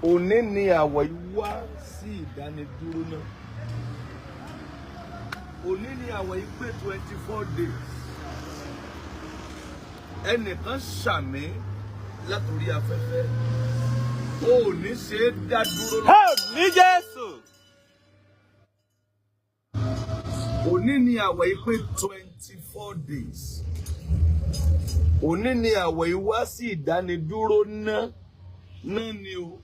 òní ni àwọ̀ ìwá sí ìdánidúró náà. Òní ni àwọ̀ ìpè 24 days. Ẹnìkan ṣàmì látòrí afẹ́fẹ́. Ó ní ṣe é dá dúró. Ní Jésù. Òní ni àwọ̀ ìpè 24 days. Òní ni àwọ̀ ìwá sí ìdánidúró náà ni o.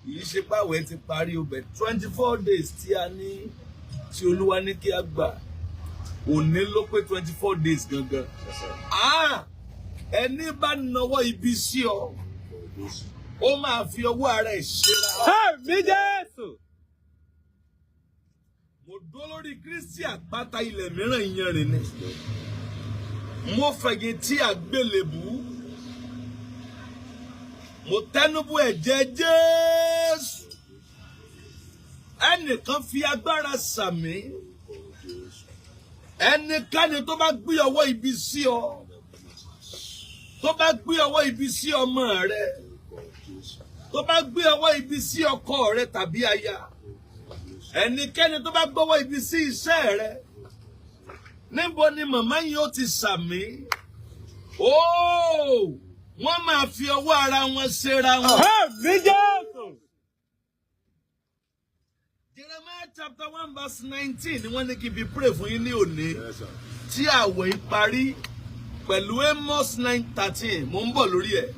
Kìí ṣe pàwẹ̀ ti parí o, bẹ̀ 24 days tí a ní tí Olúwa ní kí a gbà. Òní ló pé 24 days gangan. Ẹni bá nawọ́ ibi sí ọ, ó máa fi ọwọ́ ara ẹ̀ ṣera. Ní Jésù. Mo dúró lórí Kristi àpáta ilẹ̀ mìíràn ìyanrìn ni. Mo fẹ̀yìntì àgbélébùú. Mo tẹnubú ẹ̀jẹ̀ Jésù. Ẹnìkan fi agbára sàmì. Ẹnikẹ́ni tó bá gbé ọwọ́ ibi sí ọ, tó bá gbé ọwọ́ ibi sí ọmọ rẹ, tó bá gbé ọwọ́ ibi sí ọkọ rẹ tàbí aya, ẹnikẹ́ni tó bá gbọ́wọ́ ibi sí iṣẹ́ rẹ, níbo ni màmá yìí ó ti sàmì? Wọ́n máa fi ọwọ́ ara wọn ṣera wọn. Ní Jésù. Jeremiah chapter 1 verse 19 ni wọ́n ní kí n fi pray fún yín ní òní. Tí àwẹ̀ yìí parí pẹ̀lú Amos 9:13, mo ń bọ̀ lórí ẹ̀.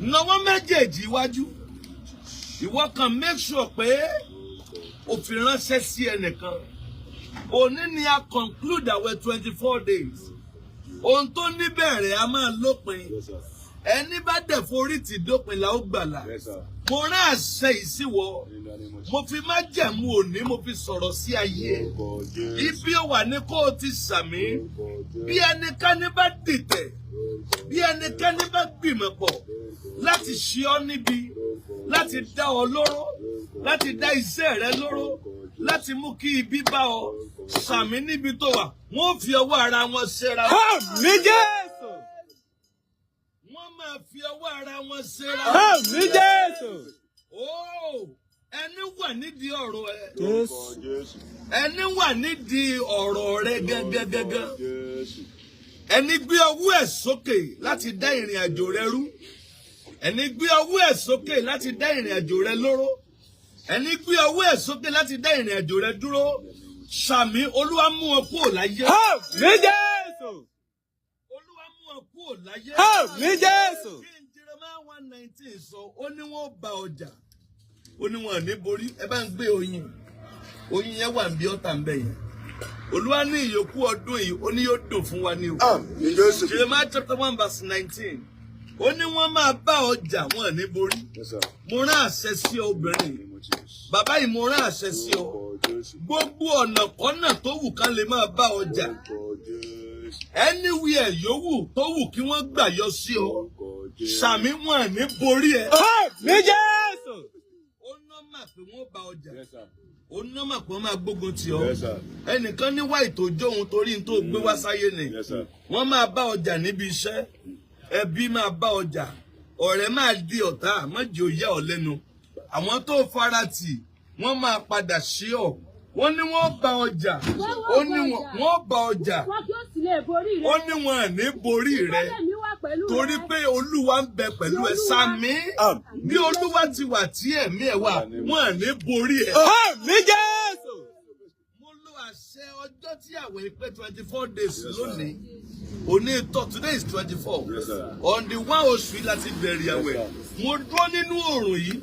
Nawọ́ méjèèjì iwájú. Ìwọ kan make sure pé o fi ránṣẹ́ sí ẹnìkan. Òní ni a conclude àwẹ̀ 24 days. Ohun tó níbẹ̀rẹ̀ a máa lópin. Ẹni bá dẹ̀ forí ti dópin la ó gbàlà. Mo rán àṣẹ ìsíwọ. Mo fi májẹ̀mú òní mo fi sọ̀rọ̀ sí ayé. Ibi ó wà ní kó o ti sàmì. Bí ẹnikẹ́ni bá dìtẹ̀, bí ẹnikẹ́ni bá gbìmọ̀ pọ̀ láti ṣe ọ́ níbi, láti dá ọ lóró, láti dá iṣẹ́ rẹ lóró, láti mú kí ibi bá ọ, sàmì níbi tó wà, wọ́n fi ọwọ́ ara wọn ṣera. Ní Jésù. Wọ́n máa fi ọwọ́ ara wọn ṣera. Ní Jésù. Ẹni wà nídìí ọ̀rọ̀ ẹ. Jésù. Ẹni wà nídìí ọ̀rọ̀ rẹ gẹ́gẹ́gẹ́gẹ́. Ẹni gbé ọwọ́ ẹ̀ sókè láti dá ìrìn àjò rẹ rú. Ẹni gbé ọwọ́ ẹ̀ sókè láti dá ìrìn àjò rẹ lóró. Ẹni gbé ọwọ́ ẹ̀ sókè láti dá ìrìn àjò rẹ dúró. Sàmì, Olúwa mú ọ kúrò láyé. Ní Jésù. Olúwa mú ọ kúrò láyé. Ní Jésù. Kí n Jeremiah 1:19 sọ, ó ní wọ́n bá ọjà. Ó ní wọn ní borí. Ẹ bá ń gbé oyin. Oyin yẹn wà bí ọ̀tá ń bẹ yẹn. Olúwa ní ìyókù ọdún yìí, ó ní yóò dùn fún wa ní o. Jeremiah chapter 1 verse 19. Ó ní wọ́n máa bá ọjà wọn ní borí. Mo rán àṣẹ sí ọ obìnrin. Bàbá yìí mo rán àṣẹ sí ọ. Gbogbo ọ̀nà kọ́nà tó wù kán lè máa bá ọjà. Anywhere yòówù tó wù kí wọ́n gbà yọ sí ọ. Sàmì wọn ní borí ẹ. Ní Jésù. Ó nọ́mà pé wọ́n bá ọjà. Ó nọ́mà pé wọ́n máa gbógun tì ọ́. Ẹnìkan ní wá ìtòjó òun torí n tó gbé wá sáyé ni. Wọ́n máa bá ọjà níbi iṣẹ́. Ẹbí máa bá ọjà. Ọ̀rẹ́ máa di ọ̀tá. Má jẹ́ ó yà ọ́ lẹ́nu. Àwọn tó faratì wọ́n máa padà sí ọ. Wọ́n ní wọ́n bá ọjà. Ó ní wọ́n bá ọjà. Ó ní wọn ní borí rẹ. Torí pé Olúwa ń bẹ pẹ̀lú ẹ. Sàmì, bí Olúwa ti wà tí ẹ̀mí ẹ̀ wà, wọn ní borí ẹ. Ní Jésù. Mo lo àṣẹ ọjọ́ tí àwẹ̀ pé 24 days lónìí. Òní today is 24. On the 1 oṣù yìí láti bẹ̀rẹ̀ àwẹ̀. Mo dúró nínú oòrùn yìí.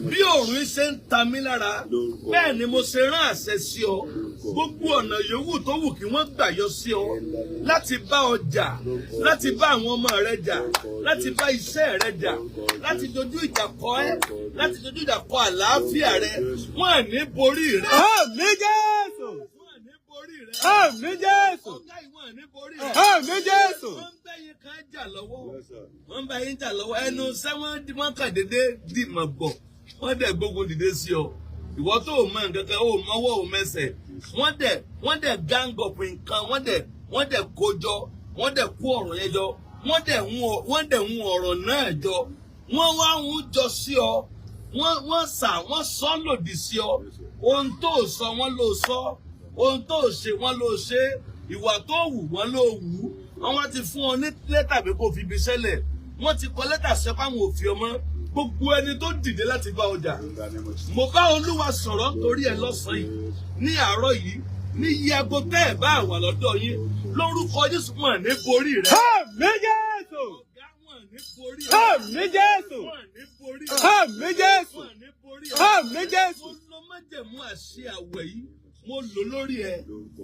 Bí oòrùn yìí ṣe ń ta mí lára, bẹ́ẹ̀ ni mo ṣe rán àṣẹ sí ọ. Gbogbo ọ̀nà yòówù tó wù kí wọ́n gbà yọ sí ọ. Láti bá ọ jà, láti bá àwọn ọmọ rẹ jà, láti bá iṣẹ́ rẹ jà, láti dojú ìjà kọ ẹ́, láti dojú ìjà kọ àlàáfíà rẹ. Wọ́n à ní borí rẹ. Ní Jésù. Ní Jésù. Ní Jésù. Wọ́n ń bẹ́ yín kan jà lọ́wọ́. Wọ́n ń bẹ́ yín jà lọ́wọ́. Ẹnu wọ́n kàn dédé dìmọ̀ bọ̀. Wọ́n dẹ̀ gbógun dìde sí ọ. Ìwọ tó o mọ nǹkan kan, o mọ́wọ́ o mẹsẹ̀. Wọ́n dẹ̀ gang up nǹkan. Wọ́n dẹ̀ kójọ. Wọ́n dẹ̀ kó ọ̀rọ̀ yẹn jọ. Wọ́n dẹ̀ hun ọ̀rọ̀ náà jọ. Wọ́n wá hun jọ sí ọ. wọ́n sọ lòdì sí ọ. Ohun tó sọ wọ́n ló sọ. Ohun tó ṣe wọ́n ló ṣe. Ìwà tó wù wọ́n ló wù. Wọ́n ti fún ọ ní lẹ́tà pé kó fi ibi ṣẹlẹ̀. Wọ́n ti kọ lẹ́tà sọ pé àwọn ò fi ọmọ. Gbogbo ẹni tó dìde láti bá ọjà. Mo bá Olúwa sọ̀rọ̀ nítorí ẹ lọ́sàn-án yìí. Ní àárọ̀ yìí. Ní iye aago tẹ́ ẹ̀ bá wà lọ́dọ̀ yín. Lórúkọ Jésù wọn ní borí rẹ. Àmín Jésù. Àmín Jésù. Àmín Jésù. Àmín Jésù. Mo lọ májẹ̀mú àṣẹ àwẹ̀ yìí. Mo lò lórí ẹ.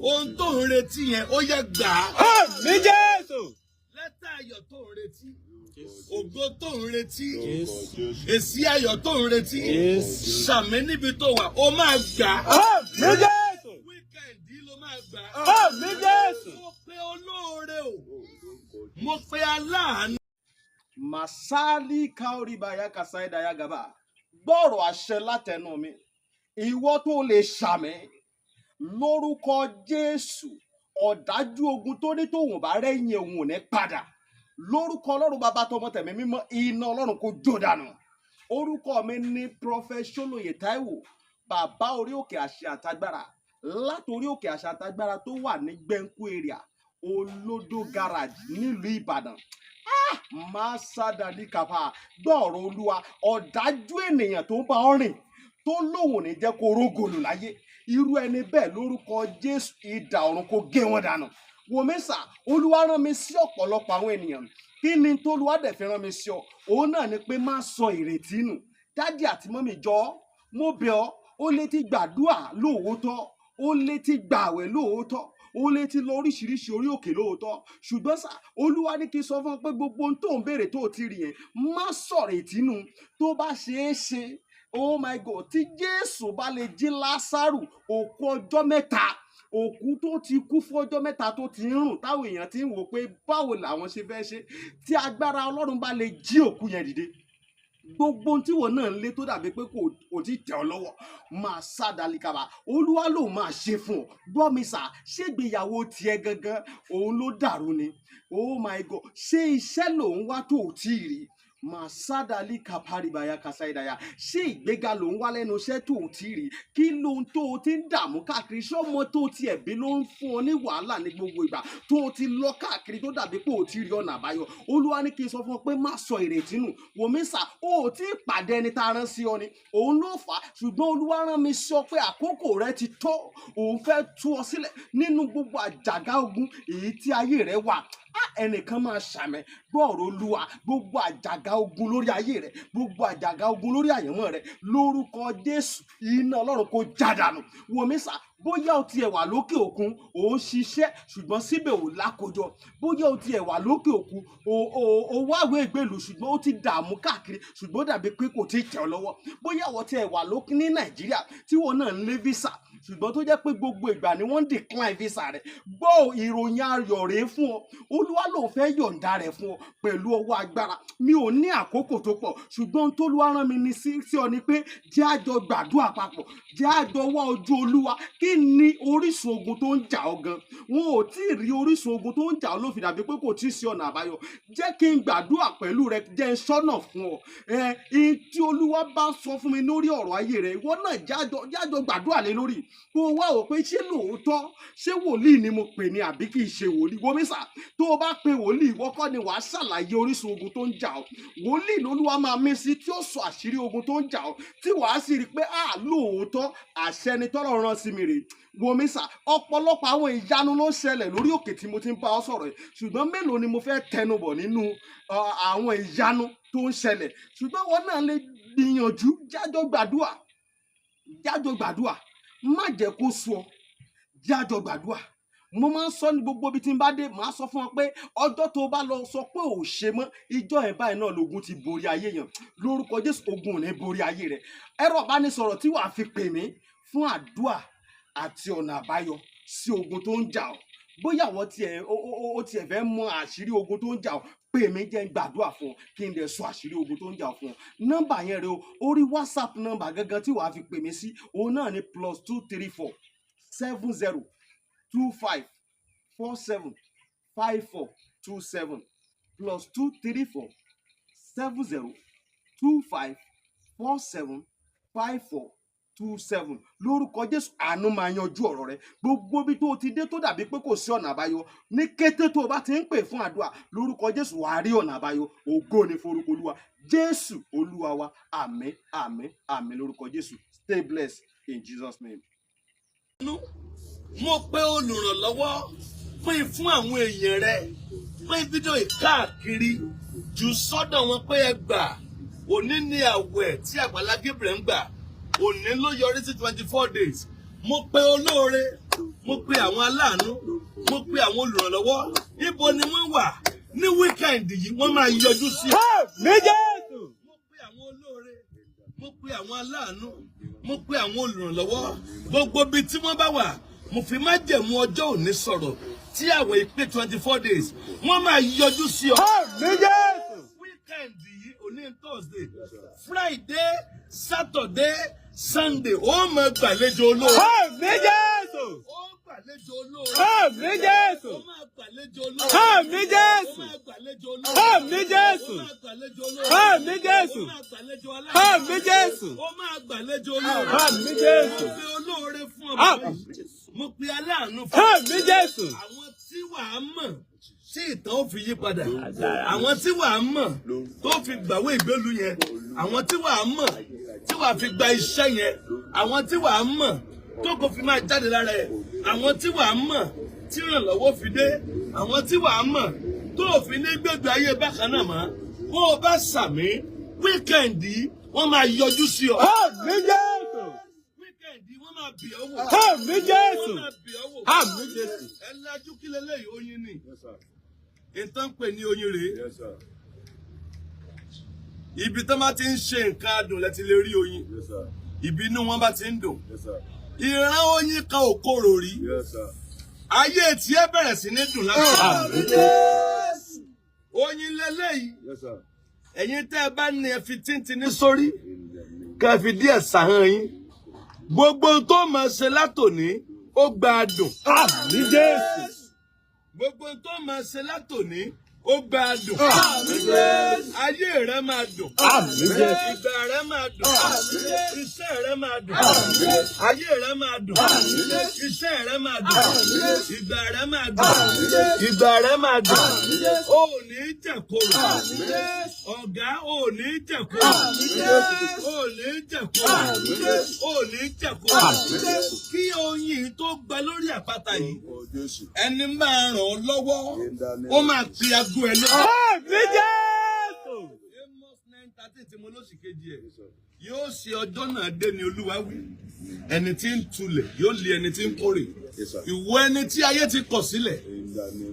Ohun tó ń retí yẹn ó yẹ gbà á. Àmín Jésù. Lẹ́tà ayọ̀ tó ń retí. Ògo tó ń retí. Èsì ayọ̀ tó ń retí. Sàmì níbi tó wà ó máa gbà á. Àmín Jésù. Wíkẹ̀ndì ló máa gbà á. Àmín Jésù. Mo pe olóore o. Mo pe aláàánú. Masali kaoribaya kasaidaya gaba. Gbọ́rọ̀ àṣẹ látẹnu mi. Ìwọ tó lè ṣàmì lórúkọ Jésù. Ọ̀dájú ogun tó ní tòun bá rẹ́yìn òun ò ní padà. Lórúkọ Ọlọ́run bàbá tọmọ tẹ̀mí mímọ́ iná Ọlọ́run kó jó dànù. Orúkọ mi ní Prophet Ṣólóyè Táíwò. Bàbá orí òkè àṣẹ àtagbára. Látorí òkè àṣẹ àtagbára tó wà ní Gbẹ́ńkú area. Olódó garage nílùú Ìbàdàn. Máa sádàlí kàfà gbọ́ọ̀rọ̀ Olúwa ọ̀dájú ènìyàn tó bá ọ rìn tó lóun ní jẹ́ kó rógòlù láyé irú ẹni bẹ́ẹ̀ lórúkọ Jésù idà ọ̀run kó gé wọn dànù. Wòmísà Olúwa rán mi sí ọ̀pọ̀lọpọ̀ àwọn ènìyàn kí ni t'Olúwa dẹ̀ fi rán mi sí ọ òun náà ni pé má sọ ìrètí nù. Dádì àti mọ́mì jọ̀ọ́ mo bẹ̀ ọ́ ó lè ti gbàdúrà lóòótọ́ ó lè ti gbààwẹ̀ lóòótọ́ ó lè ti lọ oríṣiríṣi orí òkè lóòótọ́ ṣùgbọ́n sá Olúwa ní kí n sọ fún ọ pé gbogbo ohun tó ń béèrè tó ti rí yẹn má sọ̀rọ̀ ìtínú tó bá ṣeé ṣe oh my God tí Jésù bá lè jí Lásárù òkú ọjọ́ mẹ́ta òkú tó ti kú fún ọjọ́ mẹ́ta tó ti ń rùn táwọn èèyàn ti ń wò pé báwo làwọn ṣe fẹ́ ṣe tí agbára Ọlọ́run bá lè jí òkú yẹn dìde gbogbo ohun tí wọn náà ń lé tó dàbí pé kò tí tẹ̀ ọ́ lọ́wọ́ máa sádàlí kaba Olúwa ló máa ṣe fún ọ gbọ́ mi sà ṣégbéyàwó tiẹ̀ gangan òun ló dàrú ni oh my God ṣé iṣẹ́ lòun wá tó ò tí ì rí máa sádàlí kaparibaya kasaidaya ṣé ìgbéga lòun wá lẹ́nu iṣẹ́ tó ò tí ì rí kí lóhun tó o ti ń dààmú káàkiri ṣọ́mọ tó ti ẹ̀bí ló ń fún ọ ní wàhálà ní gbogbo ìgbà tó o ti lọ káàkiri tó dàbí pé ò tí ì rí ọ̀nà àbáyọ Olúwa ní kí n sọ fún ọ pé má sọ ìrètí nù wòmísà o ò tí ì pàdé ẹni tá a rán sí ọ ni òun ló fà á ṣùgbọ́n Olúwa rán mi sọ pé àkókò rẹ ti tó òun fẹ́ tú ọ sílẹ̀ nínú gbogbo àjàgà ogun èyí tí ayé rẹ wà ẹnìkan máa ṣàmẹ gbọ́ọ̀rọ̀ Olúwa gbogbo àjàgà ogun lórí ayé rẹ gbogbo àjàgà ogun lórí àyànmọ́ rẹ lórúkọ Jésù iná Ọlọ́run kó jádànù wòmísà bóyá o tiẹ̀ wà lókè òkun ò ń ṣiṣẹ́ ṣùgbọ́n síbẹ̀ ò lákòjọ bóyá o tiẹ̀ wà lókè òkun ò wáwé ìgbèlú ṣùgbọ́n ó ti dààmú káàkiri ṣùgbọ́n dàbí pé kò tí ì tẹ̀ ọ́ lọ́wọ́ bóyá o tiẹ̀ wà lókè ní Nàìjíríà tí wọn náà ń lé visa ṣùgbọ́n tó jẹ́ pé gbogbo ìgbà ni wọ́n ń decline visa rẹ̀ gbọ́ ìròyìn ayọ̀ rèé fún ọ Olúwa ló fẹ́ yọ̀ǹda rẹ̀ fún ọ pẹ̀lú ọwọ́ agbára mi ò ní àkókò tó pọ̀ ṣùgbọ́n t'Olúwa rán mi ní sí ọ ni pé jẹ́ a jọ gbàdúrà papọ̀ jẹ́ a jọ wá ojú Olúwa kí ni orísun ogun tó ń jà ọ́ gan wọn ò tí ì rí orísun ogun tó ń jà ọ́ ló fi dàbí pé kò tí ì sí ọ̀nà àbáyọ jẹ́ kí n gbàdúrà pẹ̀lú rẹ jẹ́ n sọ́nà fún ọ tí Olúwa bá sọ fún mi lórí ọ̀rọ̀ ayé rẹ ìwọ náà jájọ gbàdúrà lé lórí kó o wá wò pé ṣé lóòótọ́ ṣé wòlíì ni mo pè ní àbí kì í ṣe wòlíì wòmísà tó o bá pe wòlíì ìwọ kọ́ ni wàá ṣàlàyé orísun ogun tó ń jà ọ́ wòlíì lolúwa máa mí sí tí ó sọ àṣírí ogun tó ń jà ọ́ tí wàá sì rí i pé lóòótọ́ àṣẹ ni tọ́lọ́run rán sí mi rè wòmísà ọ̀pọ̀lọpọ̀ àwọn ìyanu ló ń ṣẹlẹ̀ lórí òkè tí mo ti ń bá ọ sọ̀rọ̀ yìí ṣùgbọ́n mélòó ni mo fẹ́ tẹnubọ̀ nínú àwọn ìyanu tó ń ṣẹlẹ̀ ṣùgbọ́n wọn náà lè gbìyànjú jájọ gbàdúrà má jẹ́ kó sú ọ jájọ gbàdúrà mo máa ń sọ ní gbogbo ibi tí n bá dé màá sọ fún ọ pé ọjọ́ tó bá lọ sọ pé ò ṣe mọ́ ìjọ ẹ̀ báyìí náà lógun ti borí ayé yẹn lórúkọ Jésù ogun ò ní borí ayé rẹ ẹ̀rọ ìbánisọ̀rọ̀ tí wàá fi pè mí fún àdúà àti ọ̀nà àbáyọ sí ogun tó ń jà ọ́ bóyá àwọn tiẹ̀ fẹ́ mọ àṣírí ogun tó ń jà ọ́ pè mí jẹ́ ń gbàdúrà fún ọ kí n dẹ̀ sọ àṣírí ogun tó ń jà ọ́ fún ọ nọ́mbà yẹn rẹ o orí WhatsApp nọ́mbà gangan tí wàá fi pè mí sí òun náà ni +234 70 25 47 54 27 +234 70 25 475427 lórúkọ Jésù. Àánú máa yanjú ọ̀rọ̀ rẹ. Gbogbo bí tó ti dé tó dàbí pé kò sí ọ̀nà àbáyọ, ní kété tó o bá ti ń pè fún àdúrà lórúkọ Jésù, wàá rí ọ̀nà àbáyọ. Ògo ni forúkọ Olúwa. Jésù Olúwa wa. Àmín, àmín, àmín lórúkọ Jésù. Stay blessed in Jesus' name. Mo pe olùrànlọ́wọ́ pín fún àwọn èèyàn rẹ, pín fídíò ìkáàkiri jù sọ́dọ̀ wọn pé ẹ gbà. Òní ni àwẹ̀ tí Agbala Gabriel ń gbà. Òní ló yọrí sí 24 days. Mo pe olóore, mo pe àwọn aláàánú, mo pe àwọn olùrànlọ́wọ́. Ibo ni wọ́n wà ní wíkẹ̀ndì yìí? Wọ́n máa yọjú sí ọ. Àmín Jésù. Mo pe àwọn olóore, mo pe àwọn aláàánú, mo pe àwọn olùrànlọ́wọ́. Gbogbo ibi tí wọ́n bá wà, mo fi májẹ̀mú ọjọ́ òní sọ̀rọ̀. Tí àwẹ̀ ìpé 24 days, wọ́n máa yọjú sí ọ. Àmín Jésù. Wíkẹ̀ndì yìí, òní Thursday, Friday, Saturday, Sunday, ó máa gbàlejò olóore. Àmín Jésù. Ó gbàlejò olóore. Àmín Jésù. Ó máa gbàlejò olóore. Àmín Jésù. Ó máa gbàlejò olóore. Àmín Jésù. Ó máa gbàlejò olóore. Àmín Jésù. Ó máa gbàlejò aláàánú. Àmín Jésù. Ó máa gbàlejò olóore. Àmín Jésù. Mo pe olóore fún ọmọ Àmín yìí. Mo pe aláàánú fún Àmín Jésù. àwọn tí wàá mọ̀ tí ìtàn ó fi yí padà. Àwọn tí wàá mọ̀ tó fi gbàwé ìgbélu yẹn. Àwọn tí wàá mọ̀ tí wàá fi gba iṣẹ́ yẹn. Àwọn tí wàá mọ̀ tó kò fi máa jáde lára ẹ̀. Àwọn tí wàá mọ̀ tí ìrànlọ́wọ́ fi dé. Àwọn tí wàá mọ̀ tó fi ní gbégbé ayé bákan náà mọ́. Bó o bá sàmí, wíkẹ̀ndì wọ́n máa yọjú sí ọ. Àmín Jésù. Wíkẹ̀ndì wọ́n máa bì ọ́ wò. Àmín Jésù. Wọ́n máa bì ọ́ wò. Àmín Jésù. Ẹ lajú kí leléyìí oyin ni. Ìtàn pè ní oyin rèé. Ibi tó bá ti ń ṣe nǹkan adùn lẹ ti lè rí oyin. Ibi inú wọn bá ti ń dùn. Ìran oyin kan ò korò rí. Ayé tí ẹ bẹ̀rẹ̀ sí ní dùn láti. Àmín Jésù. Oyin leléyìí. Ẹ̀yin tẹ́ ẹ bá ní ẹ fi tíntín ní sórí. Ká fi díẹ̀ sàhán yín. Gbogbo tó máa ṣe látòní ó gba adùn. Àmín Jésù. Gbogbo tó máa ṣe látòní ó gba adùn. Àmín Jésù. Ayé rẹ máa dùn. Àmín Jésù. Ìgbà rẹ máa dùn. Àmín Jésù. Iṣẹ́ rẹ máa dùn. Àmín Jésù. Ayé rẹ máa dùn. Àmín Jésù. Iṣẹ́ rẹ máa dùn. Àmín Jésù. Ìgbà rẹ máa dùn. Àmín Jésù. Ìgbà rẹ máa dùn. Àmín Jésù. O ò ní jẹ̀kọ̀rọ̀. Àmín Jésù. Ọ̀gá o ò ní jẹ̀kọ̀rọ̀. Àmín Jésù. O ò ní jẹ̀kọ̀rọ̀. Àmín Jésù. O ò ní jẹ̀kọ̀rọ̀. Àmín Jésù. Kí oyin tó gba lórí àpáta yìí, ẹni máa ràn ọ́ lọ́wọ́, ó máa pe aago ẹ lọ́wọ́. Àmín Jésù. Amos 9:13 tí mo lóṣì kejì ẹ̀. Yóò ṣe ọjọ́ náà dé ni Olúwa wí. Ẹni tí ń tulẹ̀ yóò lé ẹni tí ń kórè. Ìwọ ẹni tí ayé ti kọ̀ sílẹ̀.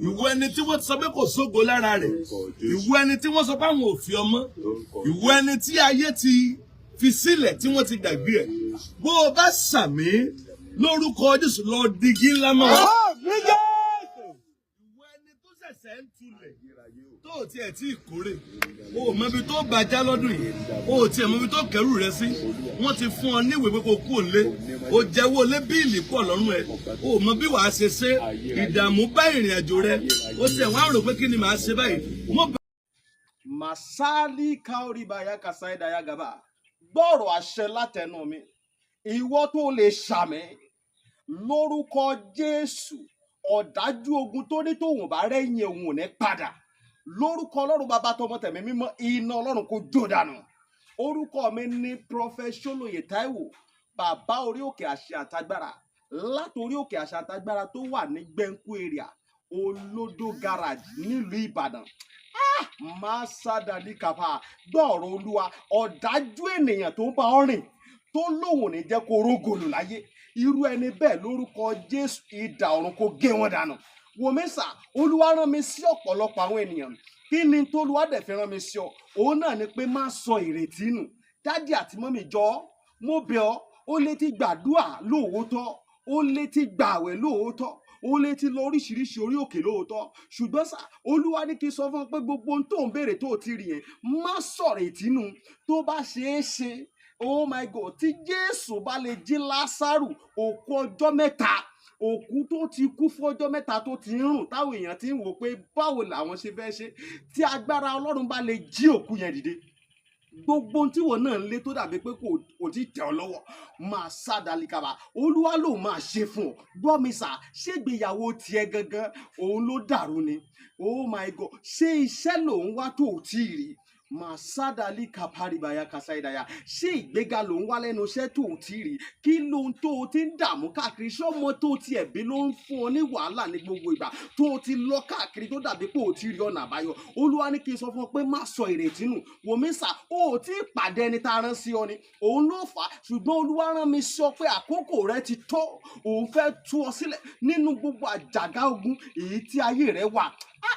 Ìwọ ẹni tí wọ́n sọ pé kò sógo lára rẹ̀. Ìwọ ẹni tí wọ́n sọ pé àwọn ò fi ọmọ. Ìwọ ẹni tí ayé ti fi sílẹ̀ tí wọ́n ti gbàgbé ẹ̀. Bó o bá sàmí lórúkọ Jésù lọ digi ńlá mọ́. Àmín Jésù. Ìwọ ẹni tó ṣẹ̀ṣẹ̀ ń tulẹ̀ tó ò tiẹ̀ tí ì kórè. O ò mọ ibi tó bàjá lọ́dún yìí. O ò tiẹ̀ mọ ibi tó kẹrù rẹ sí. Wọ́n ti fún ọ níwèé pé kó kú òǹlé. O jẹ́wọ́ lé bíìlì pọ̀ lọ́rùn ẹ̀. O ò mọ bí wàá ṣe ṣe. Ìdààmú bá ìrìn àjò rẹ. O tiẹ̀ wá rò pé kí ni màá ṣe báyìí. Masali kaoribaya kasaidaya gaba. Gbọ́rọ̀ àṣẹ látẹnu mi. Ìwọ tó lè ṣàmì lórúkọ Jésù. Ọ̀dájú ogun tó ní tòun bá rẹ́yìn òun ò ní padà. Lórúkọ Ọlọ́run bàbá tọmọ tẹ̀mí mímọ́, iná Ọlọ́run kó jó dànù. Orúkọ mi ní Prophet Ṣólóyè Táíwò, bàbá orí òkè àṣẹ àtagbára. Látorí òkè àṣẹ àtagbára tó wà ní Gbẹ́ńkú area, Olódó garage nílùú Ìbàdàn. Máa sádàdí kàfà gbọ́ọ̀rọ̀ Olúwa. Ọ̀dájú ènìyàn tó ń bá ọ rìn tó lóun ò ní jẹ́ kó rógòlù láyé. Irú ẹni bẹ́ẹ̀ lórúkọ Jésù idà ọ̀run kó gé wọn dànù. Wòmísà, Olúwa rán mi sí ọ̀pọ̀lọpọ̀ àwọn ènìyàn. Kí ni t'Olúwa dẹ̀ fi rán mi sí ọ? Òun náà ni pé má sọ ìrètí nù. Dádì àti mọ́mì jọ̀ọ́, mo bẹ̀ ọ́, ó lè ti gbàdúrà lóòótọ́, ó lè ti gbààwẹ̀ lóòótọ́, ó lè ti lọ oríṣiríṣi orí òkè lóòótọ́. Ṣùgbọ́n sà, Olúwa ní kí n sọ fún ọ pé gbogbo ohun tó ń béèrè tó ti rí yẹn, má sọ ìrètí nù. Tó bá ṣeé ṣe, oh my God, tí Jésù bá lè jí Lásárù òkú ọjọ́ mẹ́ta, òkú tó ti kú fún ọjọ́ mẹ́ta tó ti ń rùn, táwọn èèyàn ti ń wò pé báwo làwọn ṣe fẹ́ ṣe, tí agbára Ọlọ́run bá lè jí òkú yẹn dìde. gbogbo ohun tí wọn náà ń lé tó dàbí pé kò tí tẹ̀ ọ́ lọ́wọ́ máa sádàlíkàbà olúwa ló máa ṣe fún ọ gbọ́ mi sà ṣégbéyàwó tiẹ̀ gangan òun ló dàrú ni oh my god ṣé iṣẹ́ lòun wá tó ò tí ì rí máa sádàlí kàpárìbàyà kàsáìdàyà ṣé ìgbéga lòun wá lẹ́nu iṣẹ́ tó ò tí ì rí kí lóhun tó o ti ń dààmú káàkiri ṣé ọmọ tó ti ẹ̀bí ló ń fún ọ ní wàhálà ní gbogbo ìgbà tó o ti lọ káàkiri tó dàbí pé ò tí ì rí ọ̀nà àbáyọ olúwa ní kí n sọ fún ọ pé má sọ ìrètí nù wòmísà o ò tí ì pàdé ẹni tá a rán sí ọ ni òun ló fà á ṣùgbọ́n olúwa rán mi sọ pé àkókò rẹ ti tó òun fẹ́ tú ọ sílẹ̀ nínú gbogbo àjàgà ogun èyí tí ayé rẹ wà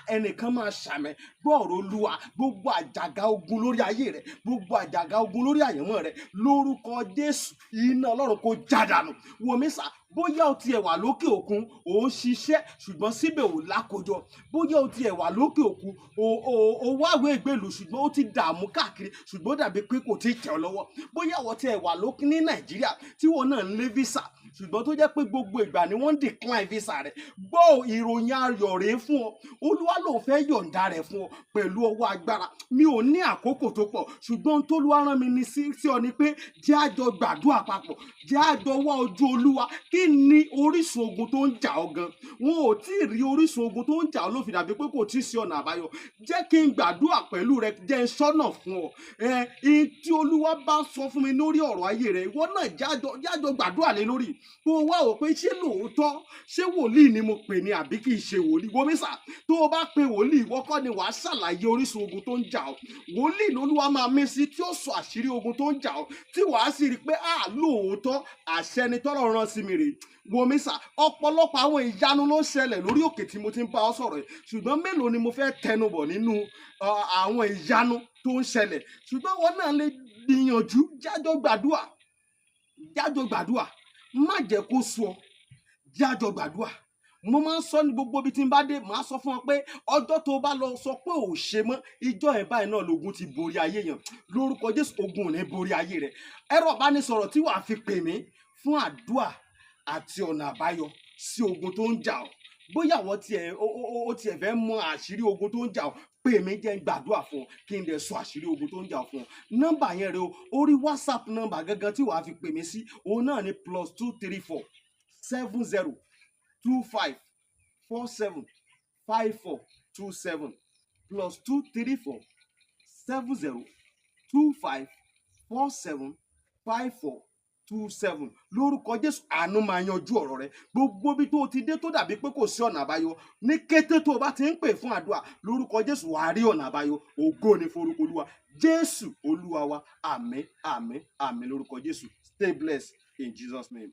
ẹnìkan máa ṣàmẹ gbọ́ọ̀rọ̀ olúwa gbogbo àjàgà ogun lórí ayé rẹ gbogbo àjàgà ogun lórí àyànmọ́ rẹ lórúkọ jésù iná ọlọ́run kò jádànù wòmísà bóyá o tiẹ̀ wà lókè òkun ò ń ṣiṣẹ́ ṣùgbọ́n síbẹ̀ ò lákòjọ bóyá o tiẹ̀ wà lókè òkun ò wáwé ìgbèlú ṣùgbọ́n ó ti dààmú káàkiri ṣùgbọ́n dàbí pé kò tí ì tẹ̀ ọ́ lọ́wọ́ bóyá o tiẹ̀ wà lókè ní nàìjíríà tí wọn náà ń lé visa ṣùgbọ́n tó jẹ́ pé gbogbo ìgbà ni wọ́n ń decline visa rẹ̀ gbọ́ ìròyìn ayọ̀ rèé fún ọ olúwa ló fẹ́ yọ̀ǹda rẹ̀ fún ọ pẹ̀lú ọwọ́ agbára mi ò ní àkókò tó pọ̀ ṣùgbọ́n tólúwa rán mi ní sí ọ ni pé jẹ́ àjọ gbàdúrà papọ̀ jẹ́ àjọ wá ojú olúwa kí ni orísun ogun tó ń jà ọ́ gan wọn ò tí ì rí orísun ogun tó ń jà ọ́ ló fi dàbí pé kò tí ì sí ọ̀nà àbáyọ jẹ́ kí n gbàdúrà pẹ̀lú rẹ jẹ́ n sọ́nà fún ọ tí olúwa bá sọ fún mi lórí ọ̀rọ̀ ayé rẹ ìwọ náà jájọ gbàdúrà lé lórí kó o wá wò pé ṣé lóòótọ́ ṣé wòlíì ni mo pè ní àbí kì í ṣe wòlíì wòmísà tó o bá pe wòlíì ìwọ kọ́ ni wàá ṣàlàyé orísun ogun tó ń jà ọ́ wòlíì lolúwa máa mí sí tí ó sọ àṣírí ogun tó ń jà ọ́ tí wàá sì rí i pé lóòótọ́ àṣẹ ni tọ́lọ̀ rán sí mi rè wòmísà ọ̀pọ̀lọpọ̀ àwọn ìyanu ló ń ṣẹlẹ̀ lórí òkè tí mo ti ń bá ọ sọ̀rọ̀ yìí ṣùgbọ́n mélòó ni mo fẹ́ tẹnubọ̀ nínú àwọn ìyanu tó ń ṣẹlẹ̀ ṣùgbọ́n wọn náà lè gbìyànjú jájọ gbàdúà má jẹ́ kó sú ọ jájọ gbàdúà mo máa ń sọ ní gbogbo ibi tí n bá dé màá sọ fún ọ pé ọjọ́ tó bá lọ sọ pé ò ṣe mọ́ ìjọ ẹ̀ báyìí náà lógun ti borí ayé yẹn lórúkọ jésù ogun ò ní borí ayé rẹ ẹ̀rọ ìbánisọ̀rọ̀ tí wàá fi pè mí fún àdúà àti ọ̀nà àbáyọ sí ogun tó ń jà ọ́ bóyá àwọn tiẹ̀ fẹ́ mọ àṣírí ogun tó ń jà ọ́ pè mí jẹ́ n gbàdúrà fún ọ kí n dẹ̀ sọ àṣírí ogun tó ń jà ọ́ fún ọ nọ́mbà yẹn rẹ o orí whatsapp nọ́mbà gangan tí wàá fi pè mí sí òun náà ní +234 70 25 47 54 27 +234 70 25 47 54 27 lórúkọ jésù àánú máa yanjú ọ̀rọ̀ rẹ gbogbo bí tó ti dé tó dàbí pé kò sí ọ̀nà àbáyọ ní kété tó o bá ti ń pè fún àdúrà lórúkọ jésù wàá rí ọ̀nà àbáyọ ògo ni forúkọ olúwa jésù olúwa wa àmín àmín àmín lórúkọ jésù stay blessed in Jesus name.